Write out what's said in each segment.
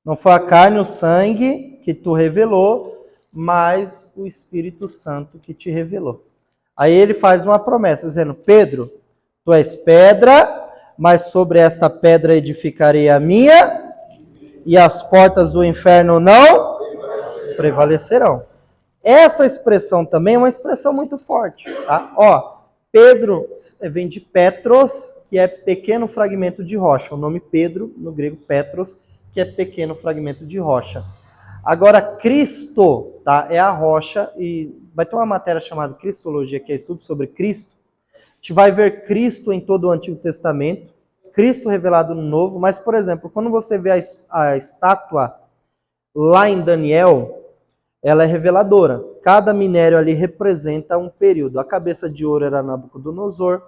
Não foi a carne e o sangue que tu revelou, mas o Espírito Santo que te revelou. Aí ele faz uma promessa, dizendo: Pedro, tu és pedra, mas sobre esta pedra edificarei a minha, e as portas do inferno não prevalecerão. Essa expressão também é uma expressão muito forte, tá? Ó, Pedro vem de Petros, que é pequeno fragmento de rocha. O nome Pedro, no grego Petros, que é pequeno fragmento de rocha. Agora, Cristo, tá? É a rocha, e vai ter uma matéria chamada Cristologia, que é estudo sobre Cristo. A gente vai ver Cristo em todo o Antigo Testamento, Cristo revelado no Novo, mas, por exemplo, quando você vê a estátua lá em Daniel, ela é reveladora. Cada minério ali representa um período. A cabeça de ouro era Nabucodonosor,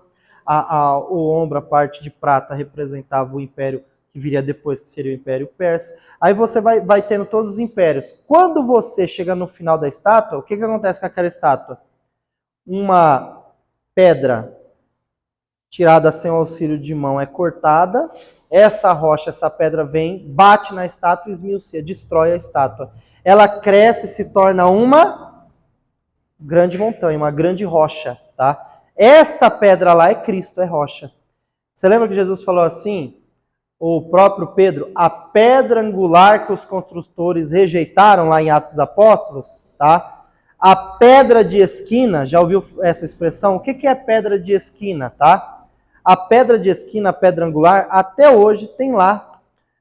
o ombro, a parte de prata, representava o império que viria depois, que seria o Império Persa. Aí você vai tendo todos os impérios. Quando você chega no final da estátua, o que acontece com aquela estátua? Uma pedra tirada sem auxílio de mão é cortada, essa rocha, essa pedra vem, bate na estátua e esmiuça, destrói a estátua. Ela cresce e se torna uma grande montanha, uma grande rocha, tá? Esta pedra lá é Cristo, é rocha. Você lembra que Jesus falou assim? O próprio Pedro, a pedra angular que os construtores rejeitaram lá em Atos dos Apóstolos, tá? A pedra de esquina, já ouviu essa expressão? O que é pedra de esquina, tá? A pedra de esquina, a pedra angular, até hoje tem lá.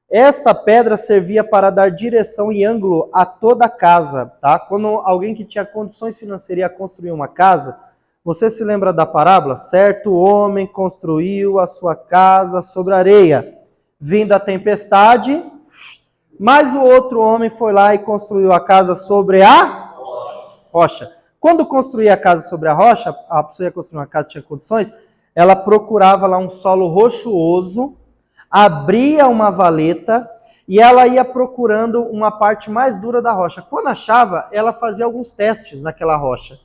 Esta pedra servia para dar direção e ângulo a toda a casa, tá? Quando alguém que tinha condições financeiras ia construir uma casa, você se lembra da parábola? Certo homem construiu a sua casa sobre areia. Vindo a tempestade, mas o outro homem foi lá e construiu a casa sobre a rocha. Quando construía a casa sobre a rocha, a pessoa ia construir uma casa, tinha condições, ela procurava lá um solo rochoso, abria uma valeta e ela ia procurando uma parte mais dura da rocha. Quando achava, ela fazia alguns testes naquela rocha.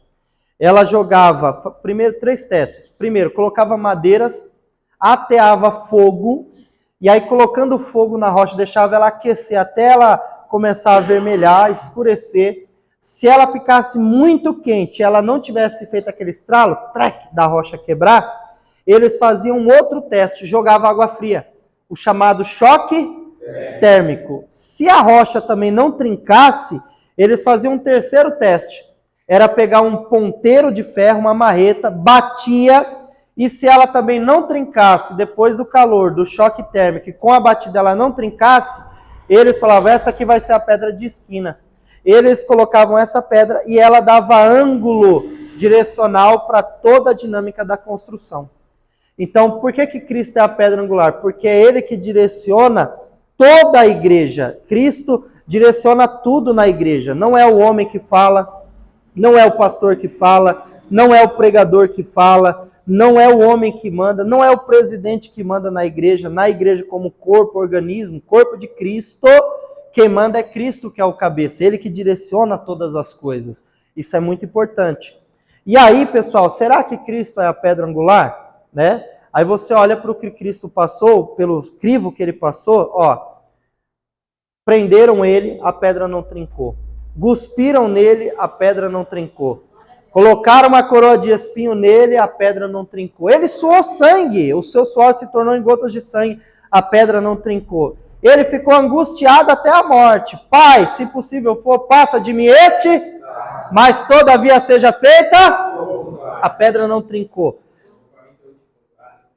Ela jogava, primeiro, 3 testes. Primeiro, colocava madeiras, ateava fogo, e aí colocando fogo na rocha, deixava ela aquecer até ela começar a avermelhar, escurecer. Se ela ficasse muito quente, ela não tivesse feito aquele estralo, trac, da rocha quebrar, eles faziam um outro teste, jogavam água fria, o chamado choque térmico. Se a rocha também não trincasse, eles faziam um terceiro teste. Era pegar um ponteiro de ferro, uma marreta, batia, e se ela também não trincasse, depois do calor, do choque térmico, e com a batida ela não trincasse, eles falavam, essa aqui vai ser a pedra de esquina. Eles colocavam essa pedra e ela dava ângulo direcional para toda a dinâmica da construção. Então, por que Cristo é a pedra angular? Porque é ele que direciona toda a igreja. Cristo direciona tudo na igreja. Não é o homem que fala, não é o pastor que fala, não é o pregador que fala, não é o homem que manda, não é o presidente que manda na igreja como corpo, organismo, corpo de Cristo. Quem manda é Cristo, que é o cabeça, ele que direciona todas as coisas. Isso é muito importante. E aí, pessoal, será que Cristo é a pedra angular? Né? Aí você olha para o que Cristo passou, pelo crivo que ele passou, ó. Prenderam ele, a pedra não trincou. Cuspiram nele, a pedra não trincou. Colocaram uma coroa de espinho nele, a pedra não trincou. Ele suou sangue, o seu suor se tornou em gotas de sangue, a pedra não trincou. Ele ficou angustiado até a morte. Pai, se possível for, passa de mim este, mas todavia seja feita, a pedra não trincou.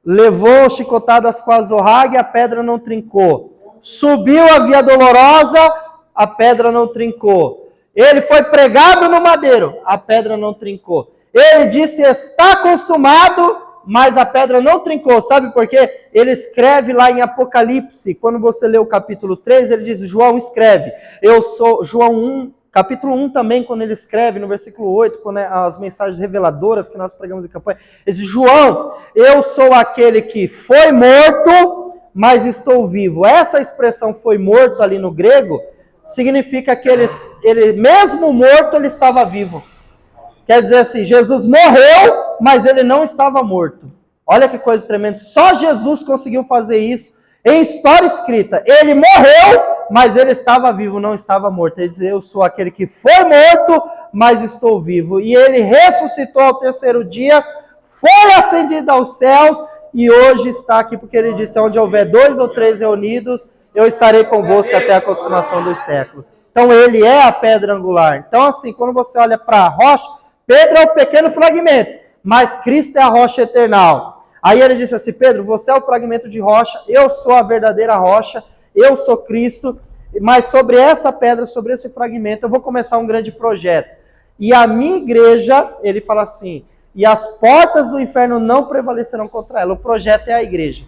Levou chicotadas com a zorrague, a pedra não trincou. Subiu a via dolorosa, a pedra não trincou. Ele foi pregado no madeiro, a pedra não trincou. Ele disse, está consumado, mas a pedra não trincou. Sabe por quê? Ele escreve lá em Apocalipse, quando você lê o capítulo 3, ele diz, João escreve, eu sou, João 1, capítulo 1 também, quando ele escreve, no versículo 8, quando é as mensagens reveladoras que nós pregamos em campanha, ele diz, João, eu sou aquele que foi morto, mas estou vivo. Essa expressão foi morto ali no grego, significa que ele mesmo morto, ele estava vivo. Quer dizer assim, Jesus morreu, mas ele não estava morto. Olha que coisa tremenda. Só Jesus conseguiu fazer isso em história escrita. Ele morreu, mas ele estava vivo, não estava morto. Ele diz, eu sou aquele que foi morto, mas estou vivo. E ele ressuscitou ao terceiro dia, foi ascendido aos céus, e hoje está aqui, porque ele disse, onde houver 2 ou 3 reunidos, eu estarei convosco até a consumação dos séculos. Então ele é a pedra angular. Então assim, quando você olha para a rocha, Pedro é o pequeno fragmento, mas Cristo é a rocha eternal. Aí ele disse assim, Pedro, você é o fragmento de rocha, eu sou a verdadeira rocha, eu sou Cristo, mas sobre essa pedra, sobre esse fragmento, eu vou começar um grande projeto. E a minha igreja, ele fala assim, e as portas do inferno não prevalecerão contra ela. O projeto é a igreja.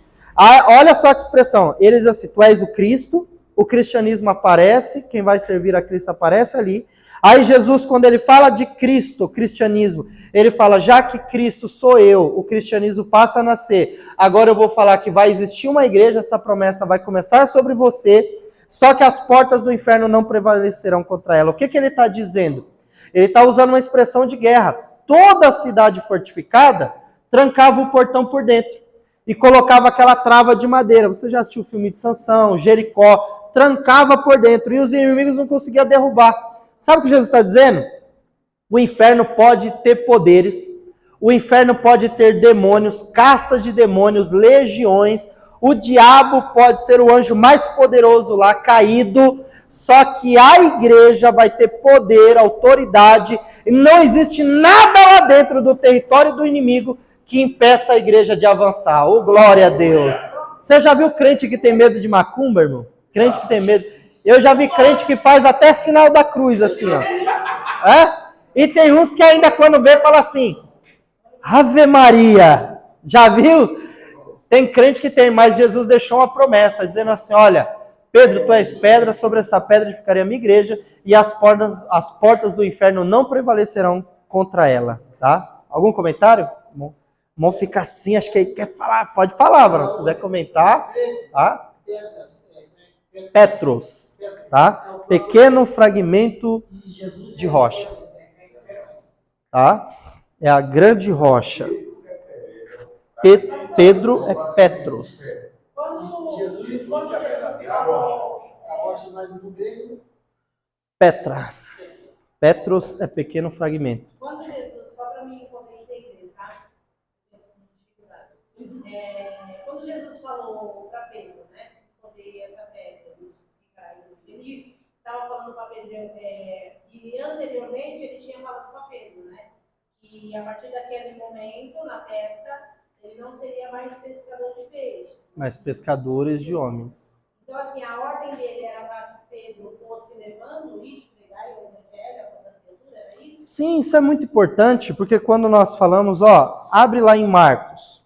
Olha só que expressão, ele diz assim, tu és o Cristo, o cristianismo aparece, quem vai servir a Cristo aparece ali. Aí Jesus, quando ele fala de Cristo, cristianismo, ele fala, já que Cristo sou eu, o cristianismo passa a nascer. Agora eu vou falar que vai existir uma igreja, essa promessa vai começar sobre você, só que as portas do inferno não prevalecerão contra ela. O que ele está dizendo? Ele está usando uma expressão de guerra. Toda a cidade fortificada trancava o portão por dentro e colocava aquela trava de madeira. Você já assistiu o filme de Sansão, Jericó, trancava por dentro e os inimigos não conseguiam derrubar. Sabe o que Jesus está dizendo? O inferno pode ter poderes, o inferno pode ter demônios, castas de demônios, legiões, o diabo pode ser o anjo mais poderoso lá, caído, só que a igreja vai ter poder, autoridade, e não existe nada lá dentro do território do inimigo que impeça a igreja de avançar. Oh, glória a Deus! Você já viu crente que tem medo de macumba, irmão? Crente que tem medo. Eu já vi crente que faz até sinal da cruz, assim, ó. E tem uns que ainda quando vê, fala assim, Ave Maria. Já viu? Tem crente que tem, mas Jesus deixou uma promessa, dizendo assim, olha, Pedro, tu és pedra, sobre essa pedra edificarei a minha igreja, e as portas do inferno não prevalecerão contra ela, tá? Algum comentário? Vamos ficar assim, acho que ele quer falar, pode falar, mano, se quiser comentar, tá? Petros, tá? Pequeno fragmento de rocha, tá? É a grande rocha. Pedro é Petros. Petra. Petros é pequeno fragmento. Quando Jesus, só para mim poder entender, tá? Quando Jesus falou para Pedro, né, sobre essa pedra, ele estava falando para Pedro, e anteriormente ele tinha falado para Pedro, né, que a partir daquele momento, na pesca, ele não seria mais pescador de peixe. Mas pescadores de homens. Então, assim, a ordem dele era para que Pedro fosse levando e pregar o evangelho a toda criatura, era isso? Sim, isso é muito importante, porque quando nós falamos, abre lá em Marcos.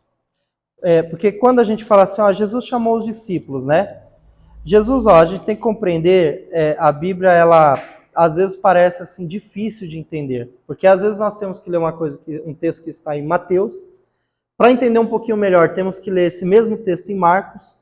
Porque quando a gente fala assim, Jesus chamou os discípulos, né? Jesus, a gente tem que compreender, a Bíblia, ela às vezes parece assim difícil de entender, porque às vezes nós temos que ler um texto que está em Mateus, para entender um pouquinho melhor, temos que ler esse mesmo texto em Marcos,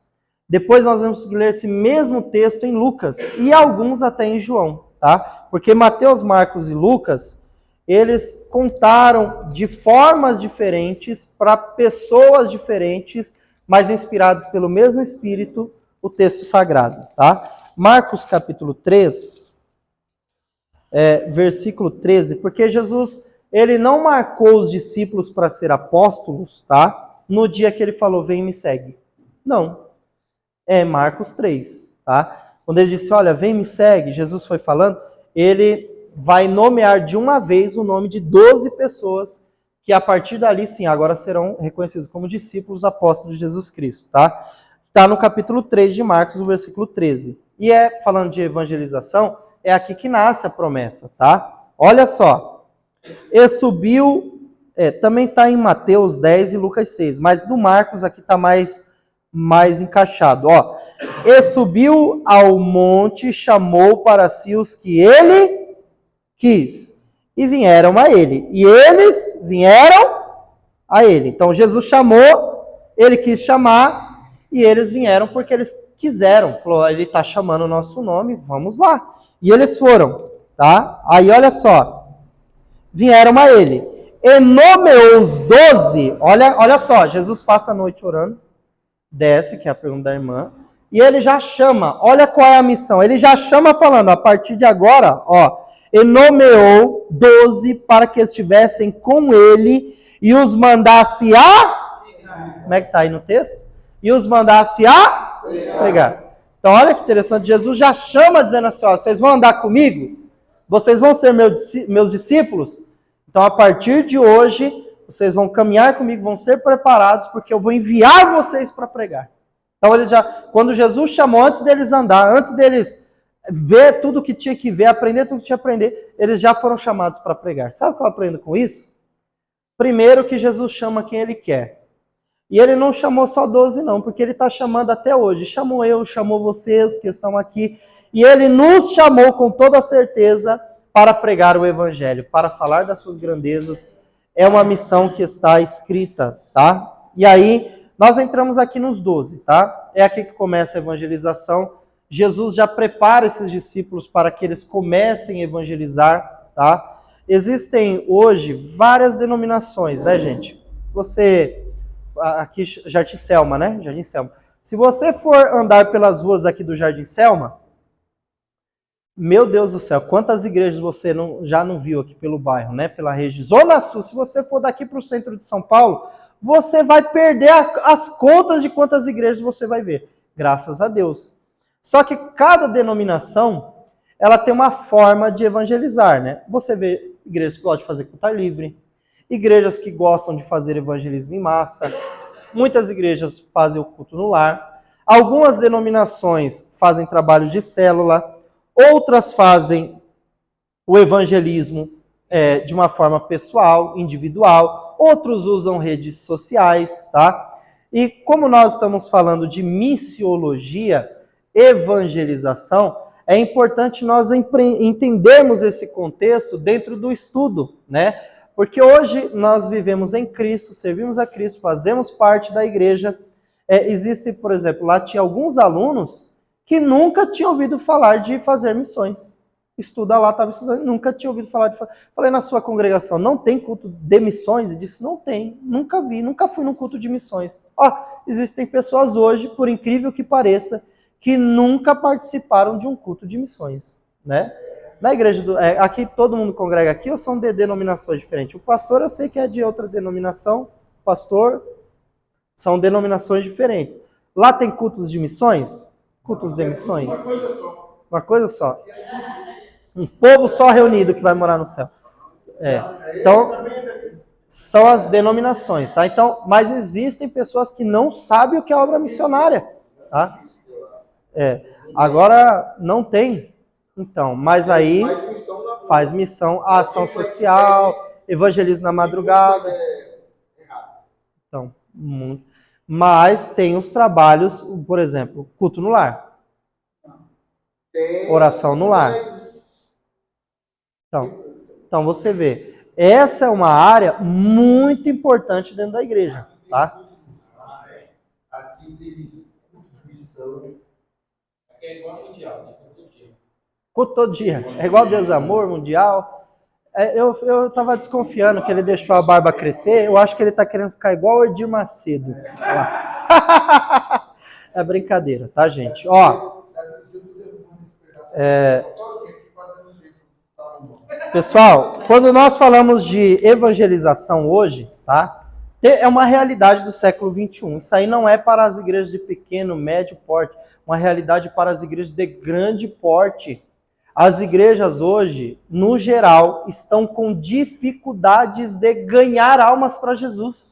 depois nós temos que ler esse mesmo texto em Lucas, e alguns até em João, tá? Porque Mateus, Marcos e Lucas, eles contaram de formas diferentes, para pessoas diferentes, mas inspirados pelo mesmo Espírito, o texto sagrado, tá? Marcos capítulo 3, versículo 13, porque Jesus, ele não marcou os discípulos para ser apóstolos, tá? No dia que ele falou, vem e me segue. Não. É Marcos 3, tá? Quando ele disse, olha, vem e me segue, Jesus foi falando, ele vai nomear de uma vez o nome de 12 pessoas que a partir dali, sim, agora serão reconhecidos como discípulos apóstolos de Jesus Cristo, tá? Está no capítulo 3 de Marcos, no versículo 13. E falando de evangelização, é aqui que nasce a promessa, tá? Olha só. E subiu, também está em Mateus 10 e Lucas 6, mas do Marcos aqui está mais encaixado, ó. E subiu ao monte, chamou para si os que ele quis, e vieram a ele. E eles vieram a ele. Então Jesus chamou, ele quis chamar, e eles vieram porque eles quiseram. Falou, ele está chamando o nosso nome, vamos lá. E eles foram, tá? Aí olha só, vieram a ele. E nomeou os 12, olha só, Jesus passa a noite orando, desce, que é a pergunta da irmã, E ele já chama, olha qual é a missão. Ele já chama falando, a partir de agora, ó, e nomeou 12 para que estivessem com ele e os mandasse a... Como é que está aí no texto? E os mandasse a pregar. Então, olha que interessante, Jesus já chama dizendo assim, ó, vocês vão andar comigo? Vocês vão ser meus discípulos? Então, a partir de hoje, vocês vão caminhar comigo, vão ser preparados, porque eu vou enviar vocês para pregar. Então, ele já, quando Jesus chamou, antes deles andar, antes deles ver tudo que tinha que ver, aprender tudo que tinha que aprender, eles já foram chamados para pregar. Sabe o que eu aprendo com isso? Primeiro que Jesus chama quem ele quer. E ele não chamou só 12 não, porque ele está chamando até hoje. Chamou eu, chamou vocês que estão aqui. E ele nos chamou com toda certeza para pregar o evangelho, para falar das suas grandezas. É uma missão que está escrita, tá? E aí, nós entramos aqui nos 12, tá? É aqui que começa a evangelização. Jesus já prepara esses discípulos para que eles comecem a evangelizar, tá? Existem hoje várias denominações, né, gente? Você, aqui, Jardim Selma, né? Jardim Selma. Se você for andar pelas ruas aqui do Jardim Selma, meu Deus do céu, quantas igrejas você já não viu aqui pelo bairro, né? Pela região Zona Sul. Se você for daqui para o centro de São Paulo, você vai perder as contas de quantas igrejas você vai ver. Graças a Deus. Só que cada denominação, ela tem uma forma de evangelizar, né? Você vê igrejas que gostam de fazer culto livre, igrejas que gostam de fazer evangelismo em massa, muitas igrejas fazem o culto no lar, algumas denominações fazem trabalhos de célula, outras fazem o evangelismo de uma forma pessoal, individual, outros usam redes sociais, tá? E como nós estamos falando de missiologia, evangelização, é importante nós entendermos esse contexto dentro do estudo, né? Porque hoje nós vivemos em Cristo, servimos a Cristo, fazemos parte da igreja. Existe, por exemplo, lá tinha alguns alunos que nunca tinham ouvido falar de fazer missões. Estuda lá, estava estudando, nunca tinha ouvido falar de... Falei, na sua congregação, não tem culto de missões? E disse, não tem, nunca vi, nunca fui num culto de missões. Existem pessoas hoje, por incrível que pareça, que nunca participaram de um culto de missões, né? Na igreja, aqui todo mundo congrega aqui ou são de denominações diferentes? O pastor eu sei que é de outra denominação, pastor, são denominações diferentes. Lá tem cultos de missões? Cultos de missões? Uma coisa só. Uma coisa só. Um povo só reunido que vai morar no céu. Então, são as denominações, tá? Então, mas existem pessoas que não sabem o que é obra missionária, tá? Agora, não tem. Então, mas aí faz missão, a ação social, evangelismo na madrugada. Então, mas tem os trabalhos, por exemplo, culto no lar. Oração no lar. Então você vê, essa é uma área muito importante dentro da igreja, tá? Aqui tem missão. Aqui é igual mundial, né? Culto todo dia. É igual Deus Amor Mundial. Eu tava desconfiando que ele deixou a barba crescer. Eu acho que ele tá querendo ficar igual o Edir Macedo. É brincadeira, tá, gente? Pessoal, quando nós falamos de evangelização hoje, tá? É uma realidade do século XXI. Isso aí não é para as igrejas de pequeno, médio porte. Uma realidade para as igrejas de grande porte. As igrejas hoje, no geral, estão com dificuldades de ganhar almas para Jesus.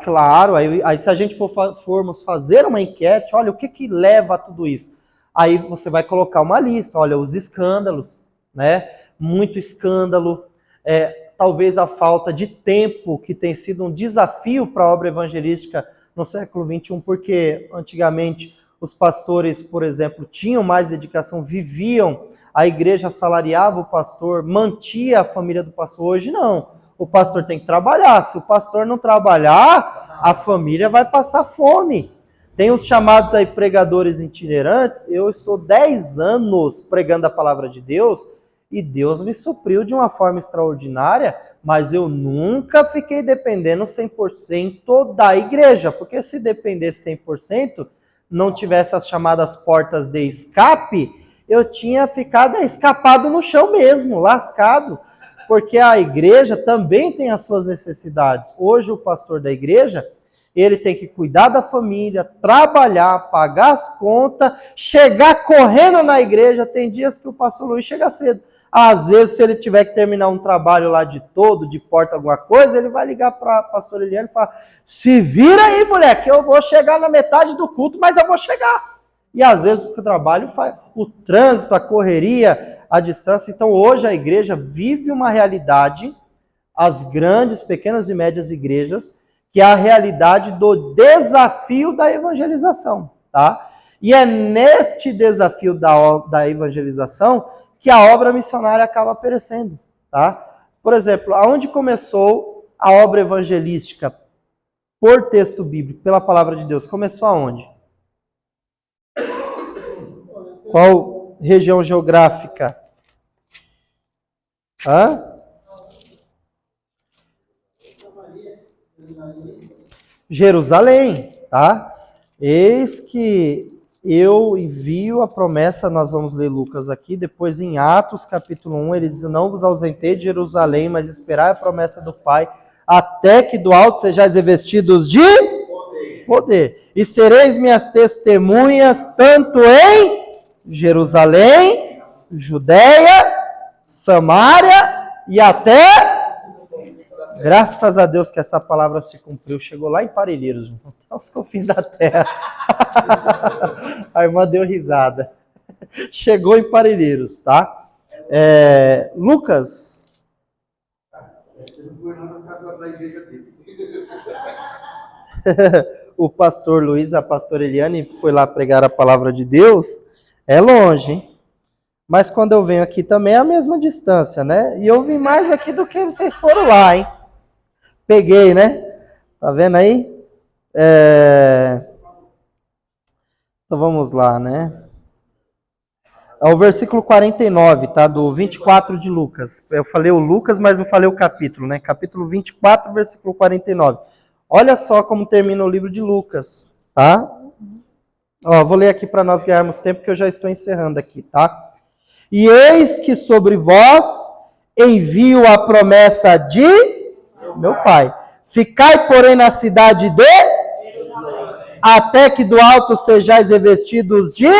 Claro, aí se a gente formos fazer uma enquete, olha, o que leva a tudo isso? Aí você vai colocar uma lista, olha, os escândalos, né? Muito escândalo, talvez a falta de tempo, que tem sido um desafio para a obra evangelística no século XXI, porque antigamente os pastores, por exemplo, tinham mais dedicação, viviam, a igreja assalariava o pastor, mantia a família do pastor. Hoje não, o pastor tem que trabalhar. Se o pastor não trabalhar, a família vai passar fome. Tem os chamados aí pregadores itinerantes. Eu estou 10 anos pregando a palavra de Deus e Deus me supriu de uma forma extraordinária, mas eu nunca fiquei dependendo 100% da igreja, porque se depender 100%, não tivesse as chamadas portas de escape, eu tinha ficado escapado no chão mesmo, lascado. Porque a igreja também tem as suas necessidades. Hoje o pastor da igreja, ele tem que cuidar da família, trabalhar, pagar as contas, chegar correndo na igreja. Tem dias que o pastor Luiz chega cedo. Às vezes, se ele tiver que terminar um trabalho lá de porta, alguma coisa, ele vai ligar para a pastora Eliane e falar, se vira aí, moleque, eu vou chegar na metade do culto, mas eu vou chegar. E às vezes o trabalho faz, o trânsito, a correria, a distância. Então hoje a igreja vive uma realidade, as grandes, pequenas e médias igrejas, que é a realidade do desafio da evangelização, tá? E é neste desafio da evangelização que a obra missionária acaba aparecendo, tá? Por exemplo, aonde começou a obra evangelística por texto bíblico, pela palavra de Deus? Começou aonde? Qual região geográfica? Jerusalém, tá? Eis que eu envio a promessa, nós vamos ler Lucas aqui, depois em Atos capítulo 1, ele diz, não vos ausentei de Jerusalém, mas esperai a promessa do Pai, até que do alto sejais revestidos de poder. E sereis minhas testemunhas, tanto em Jerusalém, Judeia, Samaria e até... Graças a Deus que essa palavra se cumpriu. Chegou lá em Parelheiros, aos confins da terra. A irmã deu risada. Chegou em Parelheiros, tá? Lucas. Você não foi lá na casa da igreja dele. O pastor Luiz, a pastora Eliane foi lá pregar a palavra de Deus. É longe, hein? Mas quando eu venho aqui também é a mesma distância, né? E eu vim mais aqui do que vocês foram lá, hein? Peguei, né? Tá vendo aí? Então vamos lá, né? É o versículo 49, tá? Do 24 de Lucas. Eu falei o Lucas, mas não falei o capítulo, né? Capítulo 24, versículo 49. Olha só como termina o livro de Lucas, tá? Ó, vou ler aqui para nós ganharmos tempo, que eu já estou encerrando aqui, tá? E eis que sobre vós envio a promessa de meu Pai. Ficai, porém, na cidade de até que do alto sejais revestidos de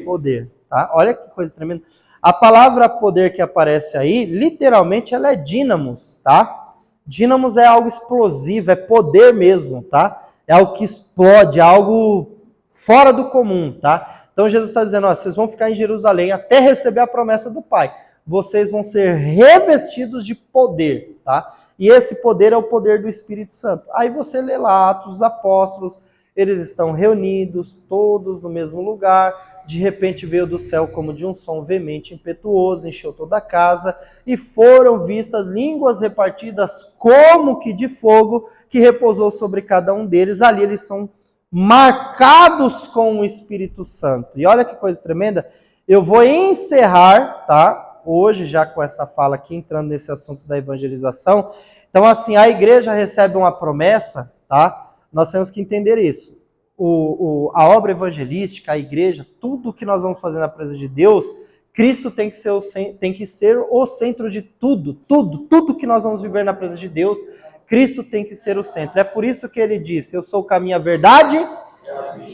poder. Tá? Olha que coisa tremenda. A palavra poder que aparece aí, literalmente, ela é dínamos, tá? Dínamos é algo explosivo, é poder mesmo, tá? É algo que explode, é algo fora do comum, tá? Então Jesus está dizendo, ó, vocês vão ficar em Jerusalém até receber a promessa do Pai. Vocês vão ser revestidos de poder, tá? E esse poder é o poder do Espírito Santo. Aí você lê lá Atos dos Apóstolos, eles estão reunidos, todos no mesmo lugar, de repente veio do céu como de um som veemente, impetuoso, encheu toda a casa, e foram vistas línguas repartidas como que de fogo, que repousou sobre cada um deles. Ali eles são marcados com o Espírito Santo. E olha que coisa tremenda, eu vou encerrar, tá? Hoje, já com essa fala aqui, entrando nesse assunto da evangelização. Então, assim, a igreja recebe uma promessa, tá? Nós temos que entender isso. A obra evangelística, a igreja, tudo que nós vamos fazer na presença de Deus, Cristo tem que ser o centro de tudo que nós vamos viver na presença de Deus, Cristo tem que ser o centro. É por isso que ele disse, eu sou o caminho, a verdade,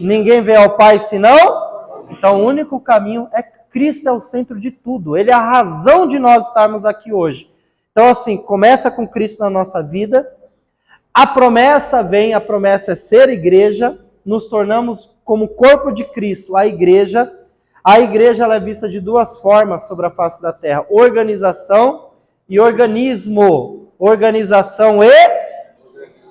ninguém vê ao Pai senão, então o único caminho é Cristo, é o centro de tudo, ele é a razão de nós estarmos aqui hoje. Então assim, começa com Cristo na nossa vida, a promessa vem, a promessa é ser igreja, nos tornamos como corpo de Cristo, a igreja ela é vista de duas formas sobre a face da terra, organização e organismo. Organização e...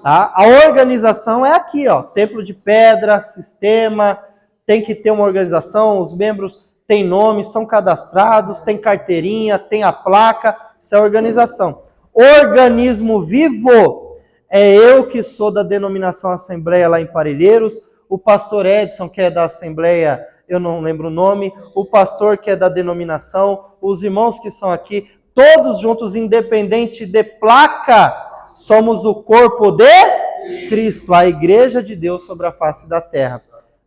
Tá? A organização é aqui, ó, templo de pedra, sistema, tem que ter uma organização, os membros têm nome, são cadastrados, tem carteirinha, tem a placa, isso é organização. Organismo vivo é eu que sou da denominação Assembleia lá em Parelheiros, o pastor Edson, que é da Assembleia, eu não lembro o nome, o pastor que é da denominação, os irmãos que são aqui, todos juntos, independente de placa, somos o corpo de Cristo, a igreja de Deus sobre a face da terra.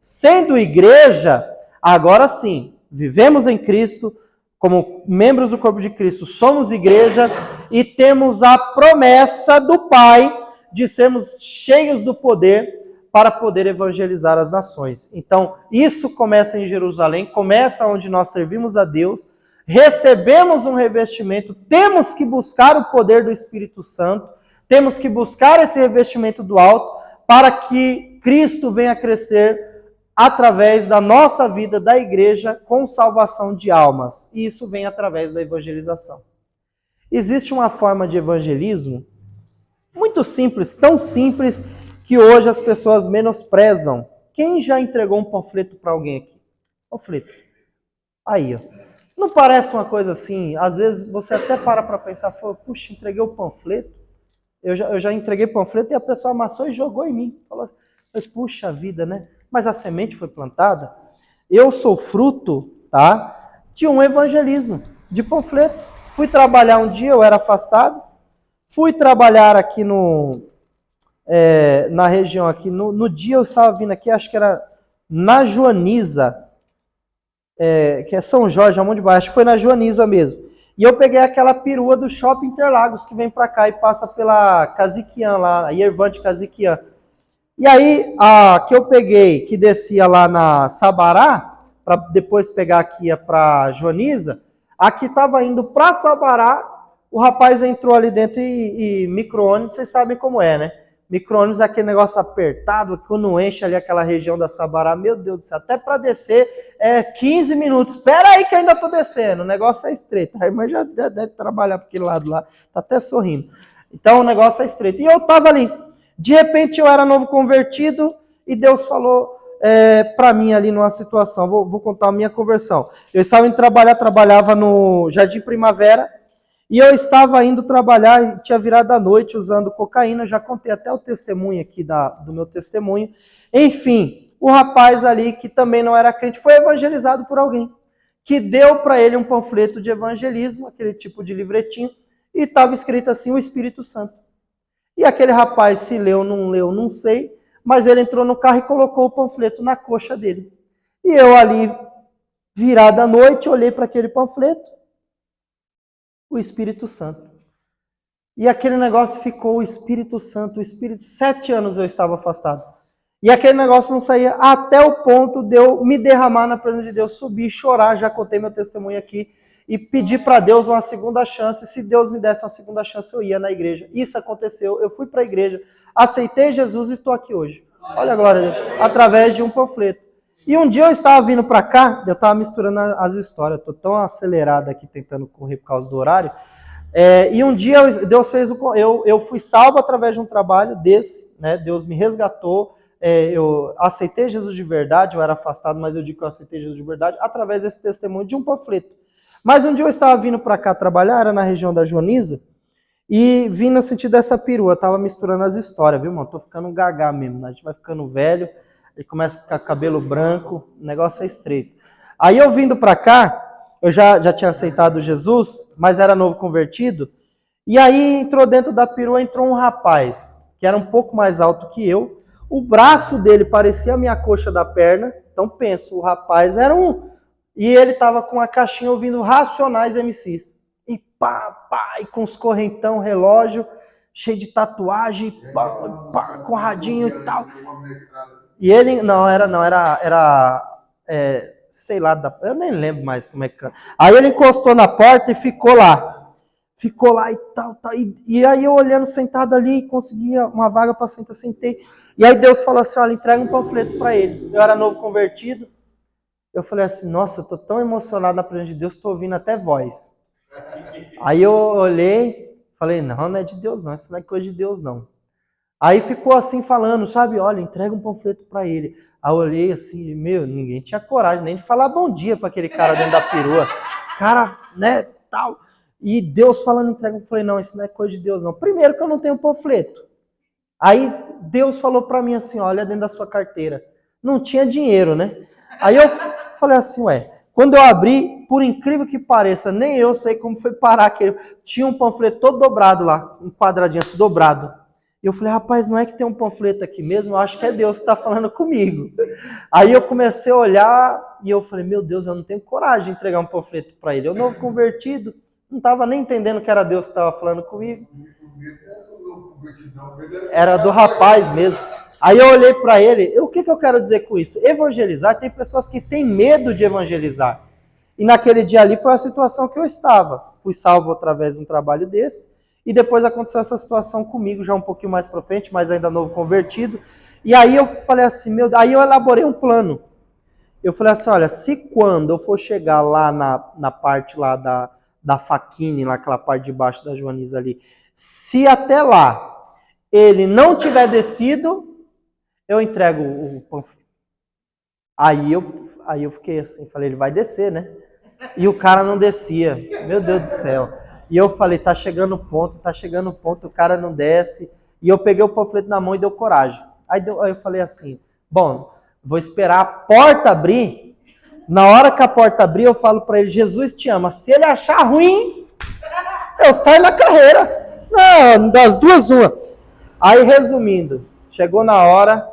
Sendo igreja, agora sim, vivemos em Cristo, como membros do corpo de Cristo, somos igreja e temos a promessa do Pai de sermos cheios do poder para poder evangelizar as nações. Então, isso começa em Jerusalém, começa onde nós servimos a Deus, recebemos um revestimento, temos que buscar o poder do Espírito Santo, temos que buscar esse revestimento do alto para que Cristo venha crescer através da nossa vida, da igreja, com salvação de almas. E isso vem através da evangelização. Existe uma forma de evangelismo muito simples, tão simples que hoje as pessoas menosprezam. Quem já entregou um panfleto para alguém aqui? Panfleto. Aí, ó. Não parece uma coisa assim? Às vezes você até para pensar, fala, puxa, entreguei o panfleto. Eu já entreguei panfleto e a pessoa amassou e jogou em mim. Falou, puxa vida, né? Mas a semente foi plantada. Eu sou fruto, tá, de um evangelismo, de panfleto. Fui trabalhar um dia, eu era afastado. Fui trabalhar aqui na região aqui. No dia eu estava vindo aqui, acho que era na Joaniza, que é São Jorge, a mão de baixo. Acho que foi na Joaniza mesmo. E eu peguei aquela perua do Shopping Interlagos, que vem para cá e passa pela Caziquian lá, a Yervante Caziquian. E aí, a que eu peguei, que descia lá na Sabará, para depois pegar aqui para Joaniza, a que estava indo para Sabará, o rapaz entrou ali dentro e micro-ônibus, vocês sabem como é, né? Micro-ônibus é aquele negócio apertado, que quando enche ali aquela região da Sabará, meu Deus do céu, até para descer 15 minutos. Espera aí que eu ainda estou descendo, o negócio é estreito. A irmã já deve trabalhar para aquele lado lá, tá até sorrindo. Então o negócio é estreito. E eu estava ali. De repente eu era novo convertido e Deus falou para mim ali numa situação, vou contar a minha conversão. Eu estava indo trabalhava no Jardim Primavera e eu estava indo trabalhar e tinha virado à noite usando cocaína, já contei até o testemunho aqui do meu testemunho. Enfim, o rapaz ali que também não era crente foi evangelizado por alguém que deu para ele um panfleto de evangelismo, aquele tipo de livretinho, e estava escrito assim, o Espírito Santo. E aquele rapaz, se leu, não sei, mas ele entrou no carro e colocou o panfleto na coxa dele. E eu ali, virado à noite, olhei para aquele panfleto, o Espírito Santo. E aquele negócio ficou o Espírito Santo, 7 anos eu estava afastado. E aquele negócio não saía até o ponto de eu me derramar na presença de Deus, subir, chorar, já contei meu testemunho aqui, e pedir para Deus uma segunda chance. Se Deus me desse uma segunda chance, eu ia na igreja. Isso aconteceu, eu fui para a igreja, aceitei Jesus e estou aqui hoje. Olha a glória a Deus, através de um panfleto. E um dia eu estava vindo para cá, eu estava misturando as histórias, estou tão acelerado aqui tentando correr por causa do horário. E um dia Deus fez eu fui salvo através de um trabalho desse, né? Deus me resgatou. Eu aceitei Jesus de verdade, eu era afastado, mas eu digo que eu aceitei Jesus de verdade através desse testemunho de um panfleto. Mas um dia eu estava vindo para cá trabalhar, era na região da Joaniza, e vim no sentido dessa perua, eu estava misturando as histórias, viu, mano? Tô ficando um gagá mesmo, né? A gente vai ficando velho, aí começa a ficar cabelo branco, o negócio é estreito. Aí eu vindo para cá, eu já tinha aceitado Jesus, mas era novo convertido, e aí entrou dentro da perua, entrou um rapaz, que era um pouco mais alto que eu, o braço dele parecia a minha coxa da perna, então penso, o rapaz era e ele estava com a caixinha ouvindo Racionais MCs. E e com os correntão, relógio, cheio de tatuagem, com radinho e tal. E ele, sei lá, eu nem lembro mais como é que... Aí ele encostou na porta e ficou lá e tal. E aí eu olhando, sentado ali, conseguia uma vaga para sentar, sentei. E aí Deus falou assim, olha, entrega um panfleto para ele. Eu era novo convertido. Eu falei assim, nossa, eu tô tão emocionado na presença de Deus, tô ouvindo até voz. Aí eu olhei, falei, não é de Deus não, isso não é coisa de Deus não. Aí ficou assim falando, sabe, olha, entrega um panfleto para ele. Aí eu olhei assim, ninguém tinha coragem nem de falar bom dia para aquele cara dentro da perua. Cara, né, tal. E Deus falando, entrega, eu falei, não, isso não é coisa de Deus não. Primeiro que eu não tenho panfleto. Aí Deus falou para mim assim, olha dentro da sua carteira. Não tinha dinheiro, né? Aí eu falei assim, quando eu abri, por incrível que pareça, nem eu sei como foi parar aquele. Tinha um panfleto todo dobrado lá, um quadradinho assim, dobrado. E eu falei, rapaz, não é que tem um panfleto aqui mesmo? Eu acho que é Deus que está falando comigo. Aí eu comecei a olhar e eu falei, meu Deus, eu não tenho coragem de entregar um panfleto para ele. Eu novo convertido, não estava nem entendendo que era Deus que estava falando comigo. Era do rapaz mesmo. Aí eu olhei para ele, o que eu quero dizer com isso? Evangelizar, tem pessoas que têm medo de evangelizar. E naquele dia ali foi a situação que eu estava. Fui salvo através de um trabalho desse. E depois aconteceu essa situação comigo, já um pouquinho mais pra frente, mas ainda novo convertido. E aí eu falei assim, aí eu elaborei um plano. Eu falei assim, olha, se quando eu for chegar lá na parte lá da Faquine, lá aquela parte de baixo da Joaniza ali, se até lá ele não tiver descido, eu entrego o panfleto. Aí eu fiquei assim, falei, ele vai descer, né? E o cara não descia. Meu Deus do céu. E eu falei, tá chegando o ponto, o cara não desce. E eu peguei o panfleto na mão e deu coragem. Aí eu falei assim, bom, vou esperar a porta abrir. Na hora que a porta abrir, eu falo para ele, Jesus te ama. Se ele achar ruim, eu saio na carreira. Não, das duas, uma. Aí, resumindo, chegou na hora,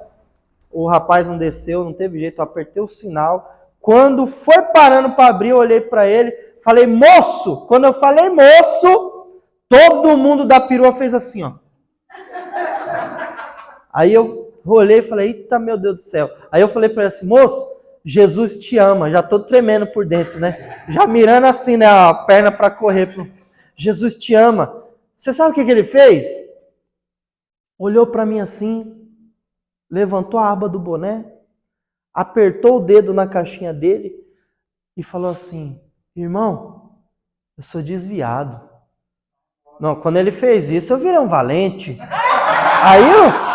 o rapaz não desceu, não teve jeito, eu apertei o sinal. Quando foi parando para abrir, eu olhei para ele, falei, moço! Quando eu falei moço, todo mundo da perua fez assim, ó. Aí eu olhei e falei, eita, meu Deus do céu. Aí eu falei para ele assim, moço, Jesus te ama. Já tô tremendo por dentro, né? Já mirando assim, né, a perna para correr. Jesus te ama. Você sabe o que ele fez? Olhou para mim assim, levantou a aba do boné, apertou o dedo na caixinha dele e falou assim, irmão, eu sou desviado. Não, quando ele fez isso, eu virei um valente.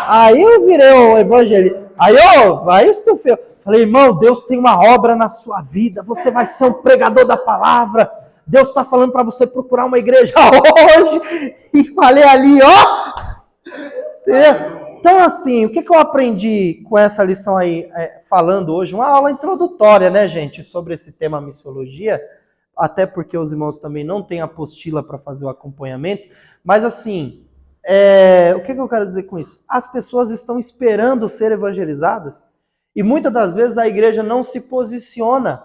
Aí eu virei um evangelista. Aí estufei. Falei, irmão, Deus tem uma obra na sua vida. Você vai ser um pregador da palavra. Deus está falando para você procurar uma igreja hoje. E falei ali, ó. Então, assim, o que eu aprendi com essa lição aí, falando hoje? Uma aula introdutória, né, gente, sobre esse tema missiologia, até porque os irmãos também não têm apostila para fazer o acompanhamento, mas, assim, o que eu quero dizer com isso? As pessoas estão esperando ser evangelizadas e muitas das vezes a igreja não se posiciona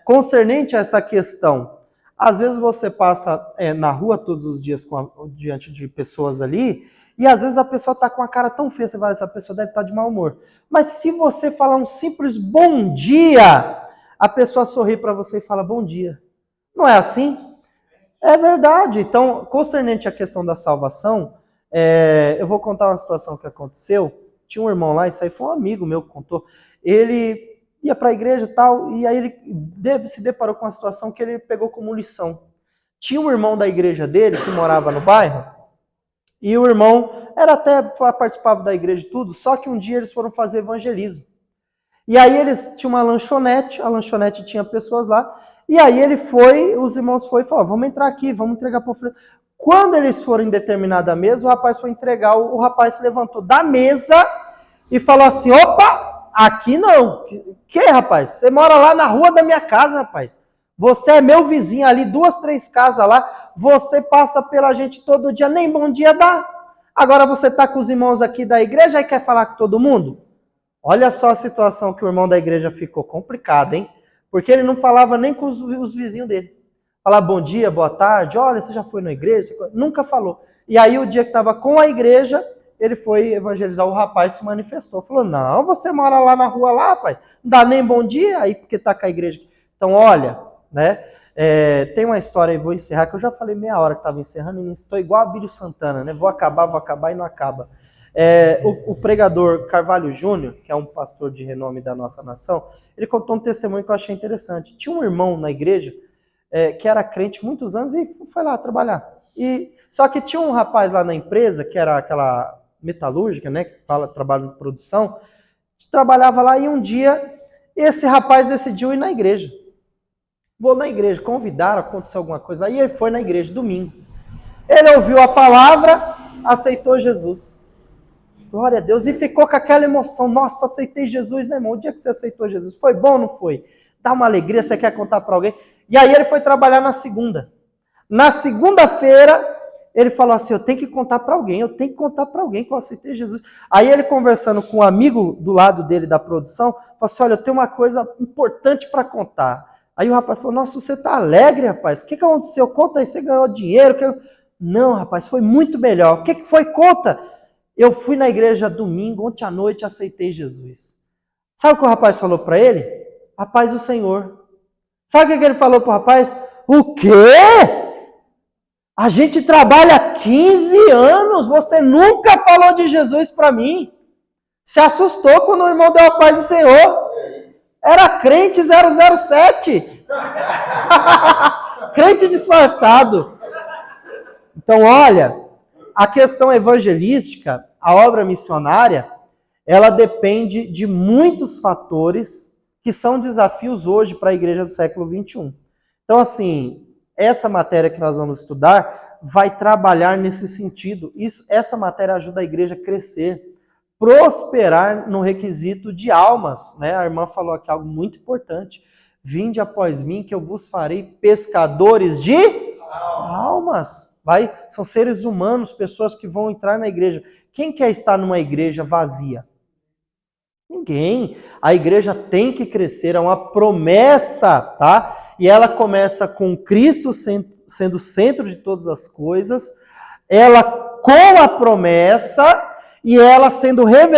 concernente a essa questão. Às vezes você passa na rua todos os dias diante de pessoas ali, e às vezes a pessoa está com a cara tão feia, você vai, essa pessoa deve estar de mau humor. Mas se você falar um simples bom dia, a pessoa sorri para você e fala bom dia. Não é assim? É verdade. Então, concernente à questão da salvação, eu vou contar uma situação que aconteceu. Tinha um irmão lá, isso aí foi um amigo meu que contou. Ele ia para a igreja e tal, e aí ele se deparou com uma situação que ele pegou como lição. Tinha um irmão da igreja dele, que morava no bairro, e o irmão participava da igreja e tudo, só que um dia eles foram fazer evangelismo. E aí eles tinham uma lanchonete, a lanchonete tinha pessoas lá, e aí os irmãos foram e falaram, vamos entrar aqui, vamos entregar panfleto. Quando eles foram em determinada mesa, o rapaz foi entregar, o rapaz se levantou da mesa e falou assim, opa, aqui não. Que, rapaz? Você mora lá na rua da minha casa, rapaz. Você é meu vizinho ali, 2, 3 casas lá, você passa pela gente todo dia, nem bom dia dá. Agora você está com os irmãos aqui da igreja e quer falar com todo mundo? Olha só a situação que o irmão da igreja ficou complicada, hein? Porque ele não falava nem com os vizinhos dele. Falava bom dia, boa tarde, olha, você já foi na igreja? Nunca falou. E aí o dia que estava com a igreja, ele foi evangelizar, o rapaz se manifestou. Falou, não, você mora lá na rua lá, rapaz, não dá nem bom dia, aí porque está com a igreja. Então, olha, né? Tem uma história aí, vou encerrar, que eu já falei meia hora que estava encerrando e estou igual a Abílio Santana, né? Vou acabar e não acaba. O pregador Carvalho Júnior, que é um pastor de renome da nossa nação, ele contou um testemunho que eu achei interessante. Tinha um irmão na igreja que era crente muitos anos e foi lá trabalhar. Só que tinha um rapaz lá na empresa, que era aquela metalúrgica, né, que trabalha em produção, trabalhava lá e um dia esse rapaz decidiu ir na igreja. Vou na igreja, convidaram, aconteceu alguma coisa, aí ele foi na igreja, domingo. Ele ouviu a palavra, aceitou Jesus. Glória a Deus, e ficou com aquela emoção, nossa, aceitei Jesus, né, irmão? O dia que você aceitou Jesus, foi bom ou não foi? Dá uma alegria, você quer contar para alguém? E aí ele foi trabalhar na segunda. Na segunda-feira, Ele falou assim, eu tenho que contar para alguém que eu aceitei Jesus. Aí ele conversando com um amigo do lado dele da produção, falou assim, olha, eu tenho uma coisa importante para contar. Aí o rapaz falou, nossa, você tá alegre, rapaz? O que aconteceu? Conta aí, você ganhou dinheiro? Não, rapaz, foi muito melhor. O que foi? Conta. Eu fui na igreja domingo, ontem à noite, e aceitei Jesus. Sabe o que o rapaz falou para ele? A paz do Senhor. Sabe o que ele falou para o rapaz? O quê? A gente trabalha 15 anos, você nunca falou de Jesus para mim. Se assustou quando o irmão deu a paz do Senhor. Era crente 007. Crente disfarçado. Então, olha, a questão evangelística, a obra missionária, ela depende de muitos fatores que são desafios hoje para a igreja do século XXI. Então, assim, essa matéria que nós vamos estudar vai trabalhar nesse sentido. Essa matéria ajuda a igreja a crescer, prosperar no requisito de almas, né? A irmã falou aqui algo muito importante. Vinde após mim que eu vos farei pescadores de almas. São seres humanos, pessoas que vão entrar na igreja. Quem quer estar numa igreja vazia? Ninguém. A igreja tem que crescer, é uma promessa, tá? E ela começa com Cristo sendo o centro de todas as coisas, ela com a promessa e ela sendo revelada